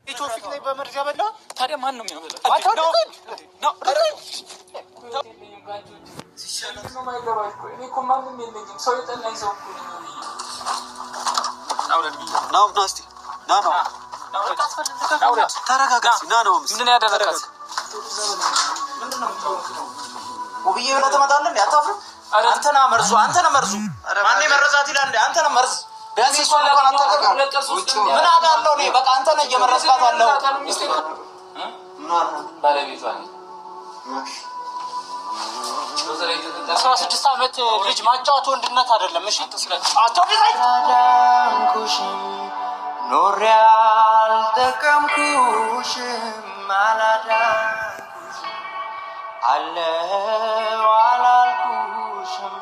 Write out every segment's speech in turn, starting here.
ቶፊቅ ላይ በመርጃ በላ። ታዲያ ማን ነው የሚያበላ? ውብዬ ብለህ ትመጣለህ? አታፍርም? አንተና መርዙ ማን መረዛት ይላል? አንተና መርዝ ቢያንስ እሷን እንኳን አታውቅም። ምን አውቃለሁ እኔ በቃ አንተ ነህ እየመረዝካት አለው። ባለቤቷ 16 ዓመት ልጅ ማጫወት ወንድነት አይደለም። እሺ አታውቅም። ኖሬ አልጠቀምኩሽም አላዳንኩሽም አለው አላልኩሽም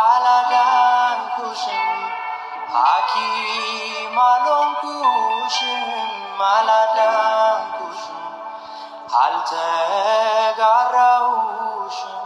አላዳንኩሽም ሐኪም አልሆንኩሽም አላዳንኩሽም አልተጋራሁሽም።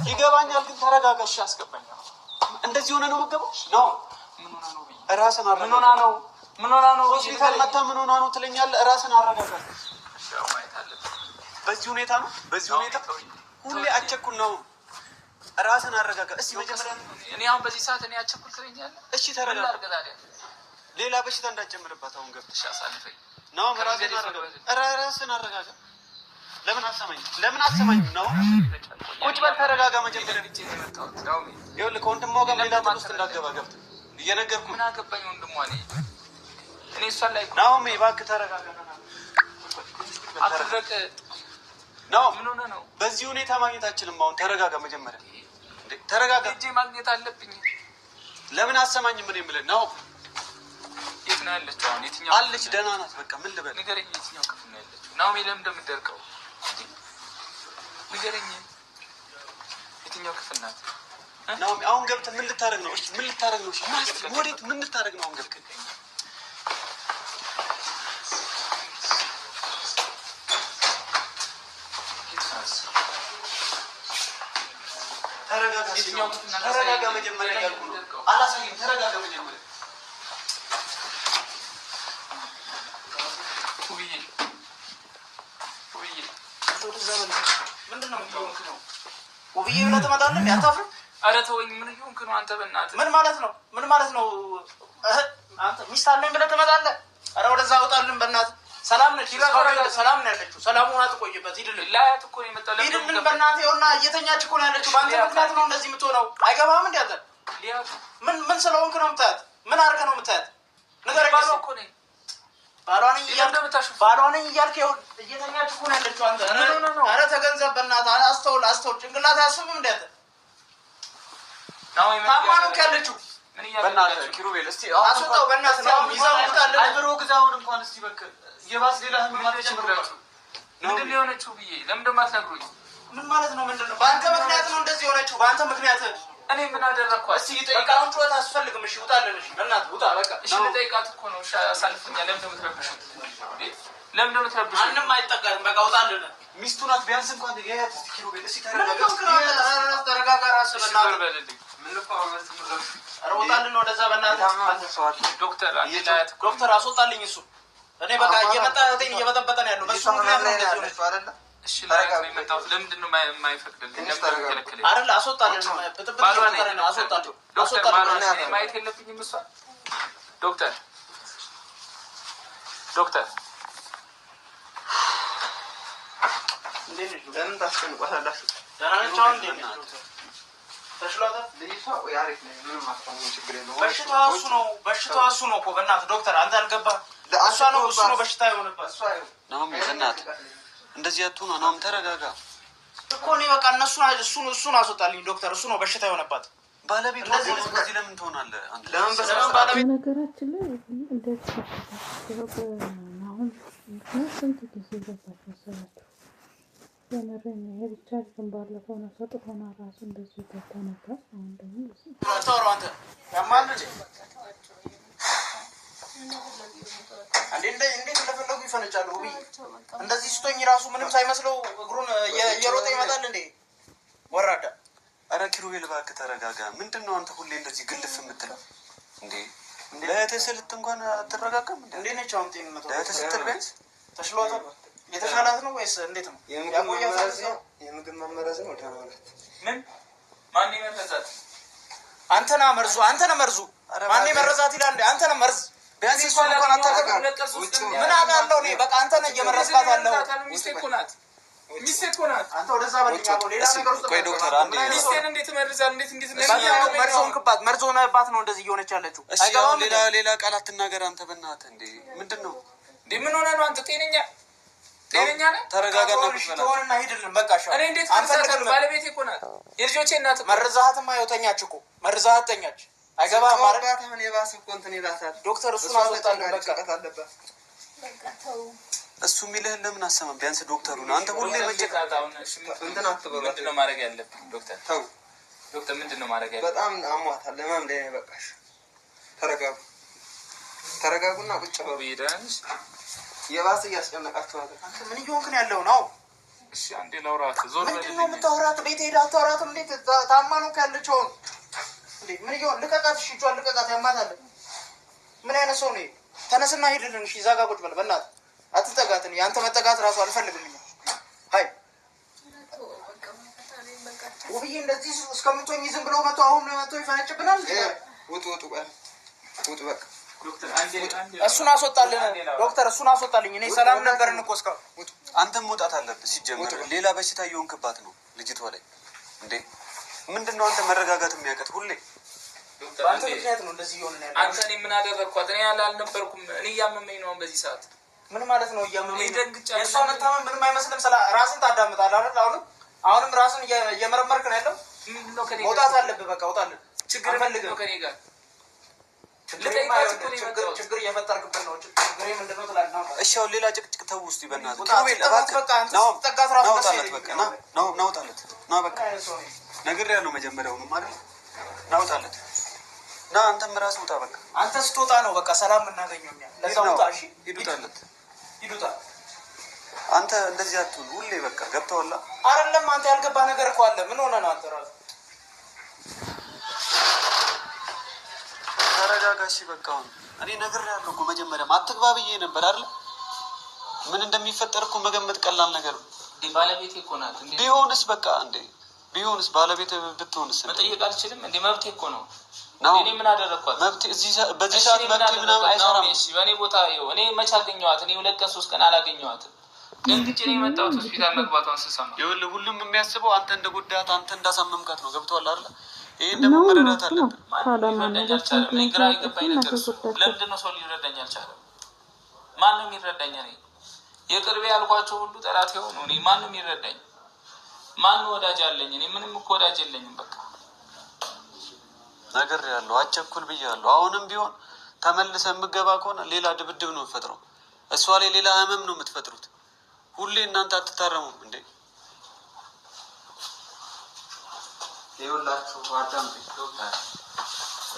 ይገባኛል ግን ተረጋጋ። እሺ አስገባኝ። እንደዚህ ሆነ ነው የምገባው ነው። ምን ሆነ ነው ብዬ ራስን አረጋጋ። ምን ሆነ ነው ሆስፒታል መጣ ምን ሆነ ነው ትለኛለህ? ራስን አረጋጋ። በዚህ ሁኔታ ሁሌ አቸኩል ነው። ራስን አረጋጋ። እስቲ መጀመሪያ እኔ አሁን በዚህ ሰዓት እኔ አቸኩል ትለኛለህ? እሺ ተረጋጋ። ሌላ በሽታ እንዳትጨምርባት አሁን ገብተሽ አሳልፈኝ ነው። ራስን አረጋጋ። ለምን አሰማኝም ነው? ቁጭ በል ተረጋጋ። መጀመሪያ ይኸውልህ ከወንድሟ ጋር ሌላ ጥል ውስጥ እንዳትገባ ገብተህ እየነገርኩህ። ምን አገባኝ ወንድሟ እኔ እሷን ላይ ናኦሚ እባክህ ተረጋጋ። አትድረቅ ነው። ምን ሆነህ ነው? በዚህ ሁኔታ ማግኘት አችልም። አሁን ተረጋጋ። መጀመሪያ ተረጋጋ። እጄ ማግኘት አለብኝ። ለምን አሰማኝም? ምን የምልህ ነው? የት ነው ያለችው አሁን? የትኛው አለች? ደህና ናት። በቃ ምን ልበል? ንገረኝ። የትኛው ክፍል ነው ያለችው? ናኦሚ ለምን እንደምትደርቀው ንገረኝ። የትኛው ክፍል ናት ናኦሚ? አሁን ገብተህ ምን ልታረግ ነው? እሺ ምን ልታረግ ነው? እሺ ወዴት ምን ልታረግ ነው? አሁን ገብተህ ተረጋጋ። መጀመሪያ ያልኩህ ነው። አላሳይም። ተረጋጋ መጀመሪያ። ውብዬ ብለህ ትመጣለህ? አታፍርም? ኧረ ተወኝ። ምን እየሆንክ ነው አንተ? በእናትህ ምን ማለት ነው? አንተ ሚስት አለኝ ብለህ ትመጣለህ? ኧረ ወደዛ አውጣልን በእናትህ። ሰላም ነች? ሰላም ነው ያለችው። ሰላም ሆና ትቆይበት። ሂድልን። ላያት እኮ ነው የመጣው። ሂድልን በእናትህ። ይኸውና እየተኛች እኮ ነው ያለችው። በአንተ ምክንያት ነው እንደዚህ የምትሆነው። አይገባህም? እንደ አንተ ምን ስለሆንክ ነው የምታያት? ምን አድርገህ ነው የምታያት? ንገረኝ። ባሏ ነኝ እያልክ እየተኛች እኮ ነው ያለችው። አንተ ኧረ ተገንዘብ በእናትህ። አስተውል። ጭንቅላት አያስብም? እንደ አንተ ታማ ነው ያለችው። በእናትህ ኪሩቤል እስቲ አስወጣው። በእናትህ ነው ይዘውታል። አብሮ ግዛውን እንኳን እስቲ በቃ የባስ ሌላ ምንድን ነው የሆነችው ብዬ ለምን እንደማትነግሩኝ? ምን ማለት ነው? ምንድን ነው? በአንተ ምክንያት ነው እንደዚህ የሆነችው። በአንተ ምክንያት። እኔ ምን አደረግኳት? እስቲ ጠይቃውን። ጩኸት አስፈልግም። እሺ ውጣልን። እሺ በእናትህ ውጣ በቃ። እሺ ልጠይቃት እኮ ነው። እሺ አሳልፉኛ። ለምን እንደምትረብሹት? ማንም አይጠጋም። በቃ ውጣልን። ሚስቱ ናት። ቢያንስ እንኳን የያት እስቲ ኪሩቤል እስቲ ተረጋጋ። ራስህ በእናትህ ኧረ ውጣልን ወደዛ በእናትህ። ዶክተር አስወጣልኝ። እሱ እኔ በቃ እየመጣ እህቴን እየበጠበጠ ነው ያለው። በሱ ምክንያት ነው እንደዚህ ሆነችው አይደለ? እሺ ለምን የመጣሁት? ለምንድን ነው የማይፈቅድልኝ? አይደለ? አስወጣልን። ብጥብጥ ነው። አስወጣልን። ማየት የለብኝም እሷ። ዶክተር እንዴት ነሽ? ለምን ታስጨንቋታላችሁ? ደህና ነች አሁን? እንዴት ነች ዶክተር? ተሽሏታል? በሽታዋ እሱ ነው እኮ በእናትህ ዶክተር። አንተ አልገባህም? እሱ ነው በሽታ የሆነባት። ናኦሚ በእናትህ እንደዚህ አትሁን። ናኦሚ ተረጋጋ እኮ። እኔ በቃ እሱን አስወጣልኝ ዶክተር። እሱ ነው በሽታ የሆነባት። ባለቤት እንደዚህ ለምን ትሆናለህ? በነገራችን ላይ እንደዚህ ናኦሚ ስንት ጊዜ ገባች መሰላችሁ? የምሬን ነው። ይሄ ብቻ ግን ባለፈው ነው ሰጥቶ ሆና ራሱ እንደዚህ ገባ ነበር። አሁን ደግሞ ታወራው አንተ ያማል እንዴ? እንዴት እንደፈለጉ ይፈነጫሉ። እንደዚህ ስቶኝ ራሱ ምንም ሳይመስለው እግሩን እየሮጠ ይመጣል እንዴ ወራዳ። አረ ኪሩቤል እባክህ ተረጋጋ። ምንድነው አንተ ሁሌ እንደዚህ ግልፍ የምትለው እንዴ? ለተሰልት እንኳን አትረጋጋም እንዴ? እንዴ ነች አሁን ጤንነቷ? ለተሰልት ቢያንስ ተሽሏታል? የተሻላት ነው ወይስ እንዴት ነው? የምግብ መመረዝ ነው ማለት ምን? ማን ይመረዛት? አንተ ነህ መርዙ፣ አንተ ነህ መርዙ። ማን ይመረዛት ይላል እንዴ? አንተ ነህ መርዝ። ቢያንስ እሱ እንኳን አታውቅም። ምን አውቃለሁ እኔ? በቃ አንተ ነህ እየመረዝካት ያለው። ሚስቴ እኮ ናት። አንተ ወደዛ በልኛ ነው። ሌላ ነገር ውስጥ ቆይ ዶክተር አንዴ ሚስቴን እንዴት መርዛል? እንዴት መርዞ ነባት ነው እንደዚህ እየሆነች ያለችው። አይገባም። ሌላ ቃል አትናገር አንተ በእናትህ። እንዴ ምንድነው እንዴ? ምን ሆነ ነው አንተ? ጤነኛ ነህ? ተረጋጋና ትሆንና ሂድልን በቃ። እኔ እንዴት አንፈልግም። ባለቤቴ እኮ ናት፣ የልጆቼ እናት። መርዛሃትማ ያው ተኛች እኮ መርዛሃት ተኛች። አይገባም ማለት አሁን የባሰ እኮ እንትን ይላታል። ዶክተር እሱን አስወጣልን በቃ። እሱ የሚልህን ለምን አሰማም? ቢያንስ ዶክተሩ ነው። አንተ ሁሌ መጨቃታውን እንትን አትበሉ። ምንድነው ማድረግ ያለብን ዶክተር? ተው ዶክተር፣ ምንድነው ማድረግ ያለብን? በጣም አሟታል። ለማን ላይ በቃሽ። ተረጋጉና ቁጭ በሉ። ቢዳንስ የባሰ እያስጨነቃችሁ ነው። አንተ ምን እየሆንክ ነው ያለው ነው? እሺ አንዴ ላውራት። ዞር በል። ምንድነው የምታወራት? ቤት ሄዳ አታወራትም? እንዴት ታማ ነው ያለችው? እንዴ ምን ይሆን? ልቀቃት። እሺ ጆን ልቀቃት። ያማታል። ምን አይነት ሰው ነው? ተነስና ሂድልን። እሺ እዛ ጋር ቁጭ በል በእናትህ። አትጠጋትን። ያንተ መጠጋት ራሱ አልፈልግም። ሃይ ውብዬ እንደዚህ እስከምትሆኝ ዝም ብለው መጥቶ አሁን መጥቶ ይፈነጭብናል። ውጡ በቃ እሱን አስወጣልን ዶክተር፣ እሱን አስወጣልኝ። እኔ ሰላም ነበርን እኮ እስካሁን። አንተም መውጣት አለብህ። ሲጀመር ሌላ በሽታ እየሆንክባት ነው ልጅቷ ላይ። እንዴ ምንድነው አንተ መረጋጋት የሚያቀት ሁሌ? በአንተ ምክንያት ነው እንደዚህ እየሆነ ያለው። አንተ እኔ ምን አደረግኳት? እኔ አልነበርኩም። እኔ እያመመኝ ነው በዚህ ሰዓት። ምን ማለት ነው እያመመኝ? ደንግጫለሁ። የእሷ መታመም ምንም አይመስልም። ራስን ታዳምጣለህ አይደል? አሁንም ራስን እየመረመርክ ነው ያለው። ምንድነው ከኔ መውጣት አለብህ በቃ ውጣልን። ችግር ነው ከኔ ጋር ችግር እየፈጠርክብን ነው። ችግር ምንድነው ትላለህ? እሺ አሁን ሌላ ጭቅጭቅ ተው ውስጥ በእናትህ። ናውጣለት ና በቃ ነግሬያለሁ መጀመሪያውኑ ማለት ናውጣለት ና። አንተም ራስህ ውጣ በቃ። አንተ ስትወጣ ነው በቃ ሰላም እናገኘው። ለዛ ውጣ። እሺ ሂዱታ። አንተ እንደዚህ አትሁን ሁሌ በቃ። ገብተዋላ አይደለም? አንተ ያልገባ ነገር እኮ አለ። ምን ሆነ ነው አንተ ራስህ? ተረጋጋሽ በቃ። አሁን እኔ ነግሬያለሁ እኮ መጀመሪያም አትግባ ብዬ ነበር አይደል? ምን እንደሚፈጠር እኮ መገመት ቀላል ነገር ነው። ባለቤቴ እኮ ናት። ቢሆንስ በቃ እንዴ ቢሆንስ ባለቤት ብትሆንስ መጠየቅ አልችልም እንዴ? መብቴ እኮ ነው። እኔ ምን አደረኳት? መብቴ በዚህ ሰዓት መብቴ ምናምን አይሰራም። እሺ በእኔ ቦታ ይኸው እኔ መች አገኘኋት? እኔ 2 ቀን 3 ቀን አላገኘኋትም። ደንግጬ ነው የመጣሁት ሆስፒታል መግባቷን ስሰማ። ይኸውልህ ሁሉም የሚያስበው አንተ እንደጎዳት አንተ እንዳሳመምካት ነው። ገብቶሃል አይደል? ይሄን ደግሞ መረዳት አለብን። ሊረዳኝ አልቻለም። እኔ ግራ የገባኝ ነገር እሱ ለምንድን ነው ሰው ሊረዳኝ አልቻለም? ማን ነው የሚረዳኝ? እኔ የቅርቤ ያልኳቸው ሁሉ ጠላት የሆኑ እኔ ማን ነው የሚረዳኝ? ማን ነው ወዳጅ አለኝ? እኔ ምንም እኮ ወዳጅ የለኝም። በቃ ነግሬያለሁ፣ አትቸኩል ብያለሁ። አሁንም ቢሆን ተመልሰህ የምገባ ከሆነ ሌላ ድብድብ ነው የምትፈጥረው። እሷ ላይ ሌላ ህመም ነው የምትፈጥሩት። ሁሌ እናንተ አትታረሙም እንዴ? ይኸውላችሁ አዳምጡኝ።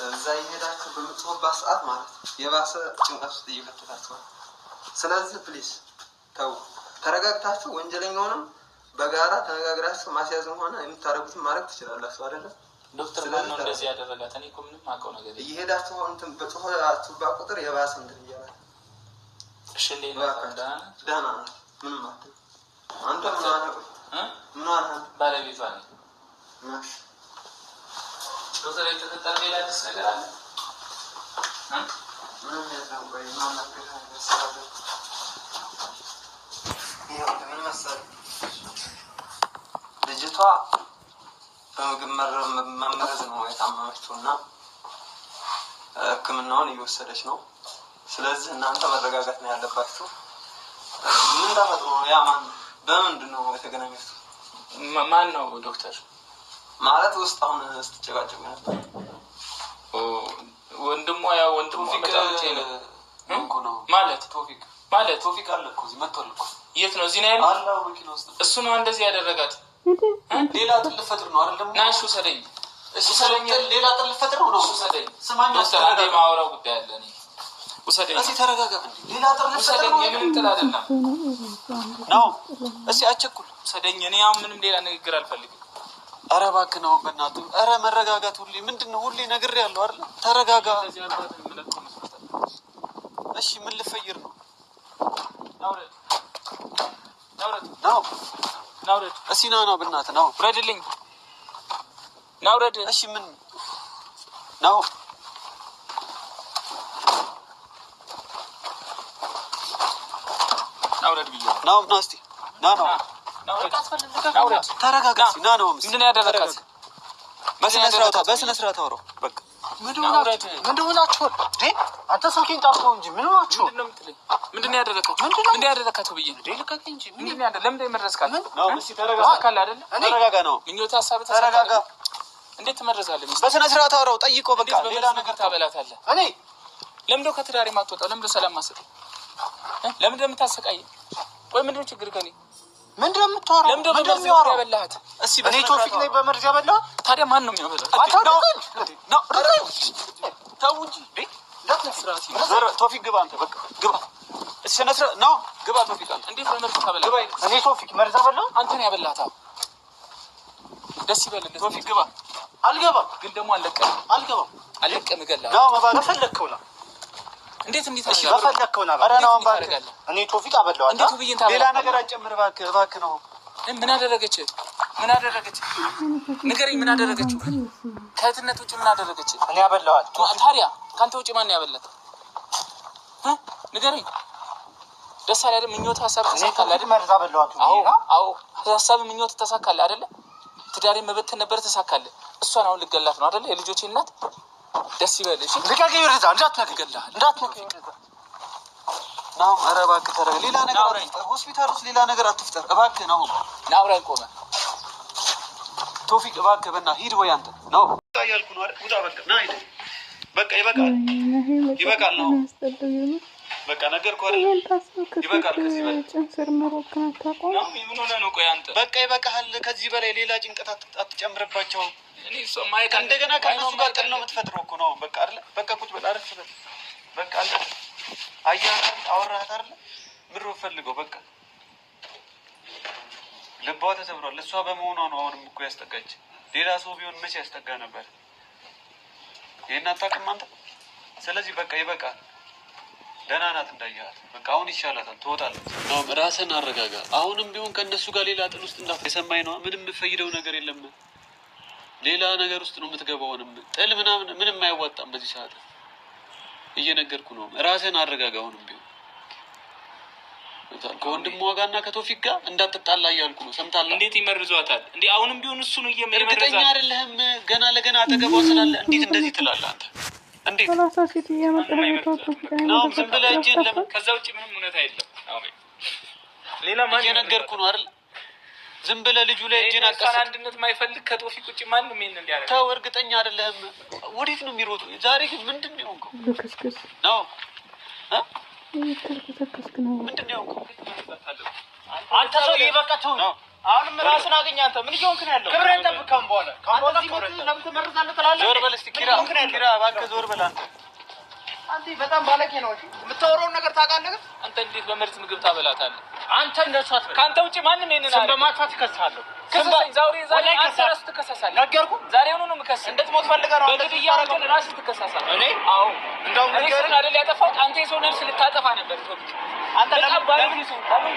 እዛ የሄዳችሁ በምትሆንባት ሰዓት ማለት የባሰ ጭንቀት ውስጥ እየከተታችኋል። ስለዚህ ፕሊዝ ተው፣ ተረጋግታችሁ ወንጀለኛውንም በጋራ ተነጋግራችሁ ማስያዝም ሆነ የምታደርጉትን ማድረግ ትችላላችሁ። አይደለም ዶክተር ማን ነው እንደዚህ ያደረጋት? እኔ እኮ ምንም አውቀው ነገር የለም። እየሄዳችሁ እንትን በጮኋችሁባት ቁጥር የባሰ እንትን እያለ እሺ ደህና ነው። ምንም አትልም። አንተ ምን ሆነህ ባለቤቷ ነኝ። ዶክተር የተፈጠረ ሌላ አዲስ ነገር አለ? ምንም የለም። ቆይ ምን መሰለህ ልጅቷ በምግብ መመረዝ ነው የታመመችው እና ሕክምናውን እየወሰደች ነው። ስለዚህ እናንተ መረጋጋት ነው ያለባችሁ። ምን ተፈጥሮ ነው? ያ ማን በምንድን ነው የተገናኙት? ማን ነው ዶክተር? ማለት ውስጥ አሁን ስትጨቃጨቁ ነበር። ወንድሟ ያው ወንድሟ በጣም ነው ማለት ቶፊቅ አለ እኮ እዚህ መጥቷል እኮ የት ነው? እዚህ ነው ያለው አላው መኪና ውስጥ እሱ ነው እንደዚህ ያደረጋት። ሌላ ጥል ፈጥር ነው አይደለም? ና እሺ ውሰደኝ። እሺ ሰለኝ ሌላ ጥል ፈጥር ነው። እሺ ውሰደኝ። ስማኝ አስተራዴ ማውራው ጉዳይ አለ። እኔ ውሰደኝ። እሺ ተረጋጋ። ሌላ ጥል ፈጥር ነው። የምን ጥል አይደለም ነው። እሺ አቸኩል ውሰደኝ። እኔ አሁን ምንም ሌላ ንግግር አልፈልግም። ኧረ እባክህ ነው በእናትህ። ኧረ መረጋጋት ሁሌ ምንድነው? ሁሌ ነግሬሃለሁ አይደል? ተረጋጋ። እሺ ምን ልፈይር ነው? ናውረድ ነው ናውረድ። እሺ ና ነው በእናትህ ነው። ውረድልኝ። ናውረድ። እሺ ምን ነው? ናውረድ ብዬሽ ነው ና እስኪ ና ነው። ናውረድ። ተረጋጋ። ና ነው። ምንድን ነው ያደረካት? በስነ ስርዓት አውራው በቃ። ምንድን ሆናችሁ? አንተ ስልኬን ጠርተው እንጂ ምን ሆናችሁ? ምንድን ነው ያደረካት? ምንድን ነው ያደረካት ብዬ ልቀቀኝ እንጂ ምንድን ነው ያደረካት? ለምን የመረዝካት? ነው እሺ ተረጋጋ አይደለ? ተረጋጋ ነው። ምኞት ሀሳብ ተረጋጋ። እንዴት ትመረዛለህ? በስነ ስርዓት አውራው። ጠይቆ በቃ ሌላ ነገር ታበላታለህ። እኔ ለምን ነው ከትዳሬ የማትወጣው? ለምን ነው ሰላም ማሰጥ? ለምን ነው የምታሰቃይ? ወይ ምንድን ነው ችግር ከኔ? ምንድን ነው የምታወራው? ለምን ነው በመርዝ ያበላሃት? እሺ እኔ ቶፊቅ ላይ በመርዝ ያበላህ? ታዲያ ማን ነው የሚያበላህ? ተው እንጂ ቶፊቅ ግባ። አንተ በቃ ግባ። እሺ ነስረ ነው ግባ። ቶፊቅ አንተ እንዴት በመርዝ ታበላህ? እኔ ቶፊቅ መርዝ አበላህ? አንተ ነው ያበላሃት። ደስ ይበልህ። ቶፊቅ ግባ። አልገባም። ግን ደግሞ አልለቀህም። አልለቀህም። እገልሃለሁ። ነው መባል በፈለግከው ና። እንዴት እንዴት እሺ በፈለግከው ና። ኧረ ነው ባልከኝ። እኔ ቶፊቅ አበላሁ። እንዴት ብዬሽ ታበላህ? ሌላ ነገር አጨምር እባክህ፣ እባክህ ነው። ምን አደረገች? ምን አደረገች? ንገረኝ። ምን አደረገች? ከእህትነት ውጭ ምን አደረገች? እኔ አበላኋት። ታዲያ ከአንተ ውጭ ማን ያበላት? ንገረኝ። ደስ አለ አይደል? ምኞት ሀሳብ ተሳካለ አይደል? መርዝ አበላኋት። አዎ ሀሳብ ምኞት ተሳካለ አይደል? ትዳሬ መበተን ነበር ተሳካለ። እሷን አሁን ልገላት ነው አይደል? የልጆቼ እናት። ደስ ይበልሽ። ልቀቀኝ። ወደዛ እንዳትነግልህ እንዳትነግልህ ነው። ኧረ እባክህ ተረጋጋ። ሌላ ነገር ሆስፒታል ውስጥ ሌላ ነገር አትፍጠር እባክህ ነው። ናውራይ ቆመ። ቶፊቅ እባክህ በእናትህ ሂድ። ወይ አንተ ነው ያልኩ ነው አይደል? ውጣ በቃ ና ሂድ። በቃ ይበቃል፣ ይበቃል ነው በቃ ነገርኩህ አይደል? ይበቃል። ከዚህ በላይ ምን ሆነህ ነው? ቆይ አንተ በቃ ይበቃሃል። ከዚህ በላይ ሌላ ጭንቀት አትጨምርባቸው። እንደገና ከእነሱ ጋር ጥል ነው የምትፈጥረው እኮ ነው። በቃ አይደለ? በቃ ቁጭ በል አረፍ በል በቃ አለ። አያህ አወራሃት አይደለ? ምሮ ፈልገው በቃ ልቧ ተሰብሯል። እሷ በመሆኗ ነው አሁንም እኮ ያስጠጋች። ሌላ ሰው ቢሆን መቼ ያስጠጋ ነበር? ይሄን አታውቅም አንተ። ስለዚህ በቃ ይበቃል። ደህና ናት እንዳያት። በቃ አሁን ይሻላታል፣ ትወጣለች። ነው ራስን አረጋጋ። አሁንም ቢሆን ከእነሱ ጋር ሌላ ጥል ውስጥ የሰማኝ ነው። ምንም የምትፈይደው ነገር የለም። ሌላ ነገር ውስጥ ነው የምትገባውንም። ጥል ምናምን ምንም አያዋጣም በዚህ ሰዓት። እየነገርኩ ነው። ራስን አረጋጋ። አሁንም ቢሆን ከወንድሟ ጋር እና ከቶፊቅ ጋር እንዳትጣላ እያልኩ ነው። ሰምታለህ? እንዴት ይመርዟታል እንዴ? አሁንም ቢሆን እሱ ነው እርግጠኛ አይደለህም። ገና ለገና አጠገቧ ስላለ እንዴት እንደዚህ ትላለህ አንተ? እንዴት ነው ዝም ብለህ እጅን ለምን? ከዛ ውጭ ምንም እውነት አይደለም። ሌላ ማን? እየነገርኩ ነው አይደል? ዝም ብለህ ልጁ ላይ እጅን አቀፍ። አንድነት ማይፈልግ ከቶፊቅ ውጭ ማንም ይሄን እንዲያደርግ ተው። እርግጠኛ አይደለህም። ወዴት ነው የሚሮጡ? ዛሬ ግን ምንድን ነው የሆንከው? ነው ምንድን ነው የሆንከው? አንተ ሰው በቃ ተው። አሁንም ራስን አገኘ። አንተ ምን እየሆንክ ነው ያለው? ክብሬን ጠብቀም በኋላ ለምን ትመርዛለህ ትላለህ? ዞር በል እስኪ ኪራ፣ ኪራ እባክህ ዞር በል አንተ። አንተ በጣም ባለጌ ነው። እሺ የምታወራውን ነገር ታውቃለህ? አንተ እንዴት በመርዝ ምግብ ታበላታለህ? አንተ እንደሱ አትበል። ከአንተ ውጭ ማንም ይሄንን ስም በማጥፋት እከስሃለሁ። ዛሬ አንተ ራስህ ትከሰሳለህ። ነገርኩህ። ዛሬውኑ ነው የምከስህ። እንድትሞት ፈልገህ ነው። በግድያ ወንጀል ራስህ ትከሰሳለህ። እኔ? አዎ እንደውም ነገር አይደል ያጠፋሁት። አንተ የሰው ነፍስ ልታጠፋ ነበር። ቶፊቅ አንተ ለምን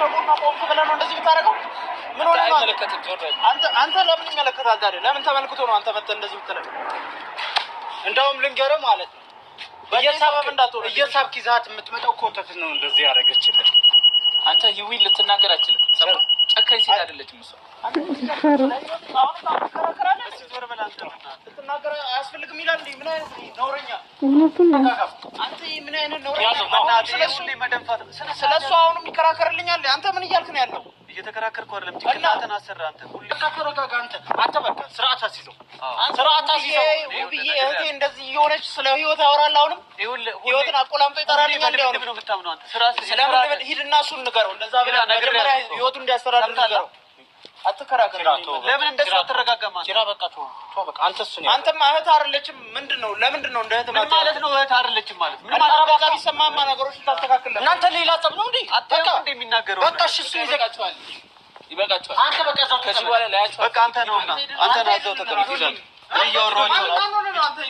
በጎን ቆምክ ብለህ ነው እንደዚህ የምታደርገው? ምን ሆነህ ነው? አይመለከትም። ዞር በል አንተ ለምን ይመለከታል? ዛሬ ለምን ተመልክቶ ነው አንተ መተህ እንደዚህ የምትለው? እንደውም ልንገርህ ማለት ነው በየሰበብ እንዳትሆን እየሳብክ ይዘሀት የምትመጣው ኮተት ነው እንደዚህ ያደረገችልህ። አንተ ህዊ ልትናገር አችልም። ጨካኝ ሴት አይደለችም እሷ። ልትናገር አያስፈልግም ይላል። ምን አይነት ነውረኛ አንተ! ምን አይነት ነውረኛ! ስለሱ አሁንም ይከራከርልኛል። አንተ ምን እያልክ ነው ያለው? እየተከራከርኩ አይደለም። ጭንቅላትን አሰራ አንተ። ሁሌ ተረጋጋ አንተ በቃ ስርዓት አስይዘው፣ ስርዓት አስይዘው። ውብዬ እህቴ እንደዚህ እየሆነች ስለ ህይወት ያወራል። አሁንም ህይወትን አቆላምጦ ይጠራልኝ እንዴው ነው የምታምነው አንተ ስለምን ሂድና እሱን ንገረው እንደዛ ብለህ መጀመሪያ ህይወቱን እንዲያስተዳድር ንገረው አትከራከር ለምን እንደዛ ተረጋጋማ ኪራ በቃ ተው በቃ አንተ እሱ ነው አንተማ እህት አይደለችም ምንድነው ለምንድነው እንደ እህት ማለት ነው እህት አይደለችም ማለት ምን ማለት በቃ ቢሰማማ ነገሮችን ታስተካክል እናንተ ሌላ ጸብ ነው እንዴ አጣቃ እንደሚናገረው በቃ እሱ ይዘጋቸዋል ይበቃቸዋል አንተ በቃ እዛው ከዚህ በኋላ ላያቸው በቃ አንተ ነውና አንተ ናዘው ተቀምጠው እያወራችሁ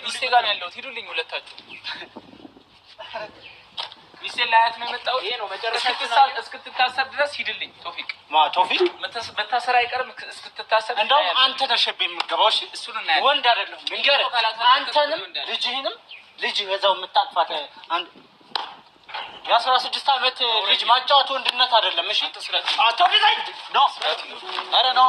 ሚስቴ ጋር ነው ያለሁት ሂዱልኝ ሁለታችሁ ሚስቴ ላያት ነው የመጣው ይሄ ነው መጨረሻ እስክትታሰር ድረስ ሂድልኝ ቶፊቅ ቶፊቅ መታሰር አይቀርም እስክትታሰር እንደው አንተ ተሸበ የምትገባው እሺ እሱን እና ወንድ አይደለም እንግዲህ አንተንም ልጅህንም ልጅ በዛው የምታጥፋት አንድ የ16 አመት ልጅ ማጫወት ወንድነት አይደለም እሺ አቶ ቢዛይ ኖ አረ ኖ